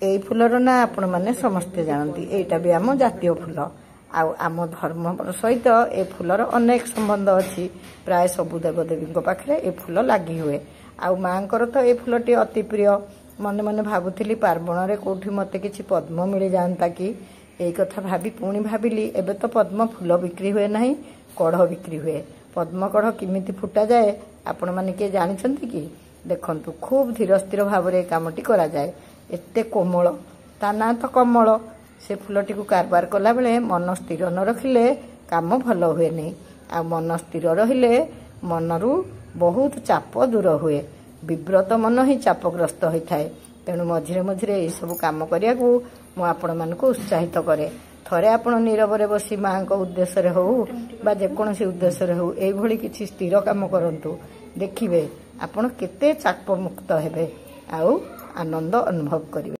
এই ଫୁଲର ନାଁ ଆପଣମାନେ ସମସ୍ତେ ଜାଣନ୍ତି। ଏଇଟା ବି ଆମ ଜାତୀୟ ଫୁଲ। ଆଉ ଆମ ଧର୍ମ ସହିତ ଏ ଫୁଲର ଅନେକ ସମ୍ବନ୍ଧ ଅଛି। ପ୍ରାୟ ସବୁ ଦେବଦେବୀଙ୍କ ପାଖରେ ଏ ଫୁଲ ଲାଗି ହୁଏ। ଆଉ ମାଙ୍କର ତ ଏ ଫୁଲଟି ଅତି ପ୍ରିୟ। ମନେ ମନେ ଭାବୁଥିଲି ପାର୍ବଣରେ କୋଉଠି ମୋତେ କିଛି ପଦ୍ମ ମିଳିଯାଆନ୍ତା କି। ଏଇ କଥା ଭାବି ପୁଣି ଭାବିଲି ଏବେ ତ ପଦ୍ମ ଫୁଲ ବିକ୍ରି ହୁଏ ନାହିଁ, କଢ଼ ବିକ୍ରି ହୁଏ। ପଦ୍ମ କଢ଼ କେମିତି ଫୁଟାଯାଏ ଆପଣମାନେ କିଏ ଜାଣିଛନ୍ତି କି? ଦେଖନ୍ତୁ ଖୁବ୍ ଧୀର ସ୍ଥିର ଭାବରେ ଏ କାମଟି କରାଯାଏ। ଏତେ କୋମଳ, ତା ନାଁ ତ କମଳ। ସେ ଫୁଲଟିକୁ କାରବାର କଲାବେଳେ ମନ ସ୍ଥିର ନ ରଖିଲେ କାମ ଭଲ ହୁଏନି। ଆଉ ମନ ସ୍ଥିର ରହିଲେ ମନରୁ ବହୁତ ଚାପ ଦୂର ହୁଏ। ବିବ୍ରତ ମନ ହିଁ ଚାପଗ୍ରସ୍ତ ହୋଇଥାଏ। ତେଣୁ ମଝିରେ ମଝିରେ ଏଇସବୁ କାମ କରିବାକୁ ମୁଁ ଆପଣମାନଙ୍କୁ ଉତ୍ସାହିତ କରେ। ଥରେ ଆପଣ ନୀରବରେ ବସି ମାଙ୍କ ଉଦ୍ଦେଶ୍ୟରେ ହେଉ ବା ଯେକୌଣସି ଉଦ୍ଦେଶ୍ୟରେ ହେଉ ଏଇଭଳି କିଛି ସ୍ଥିର କାମ କରନ୍ତୁ। ଦେଖିବେ ଆପଣ କେତେ ଚାପମୁକ୍ତ ହେବେ ଆଉ ଆନନ୍ଦ ଅନୁଭବ କରିବେ।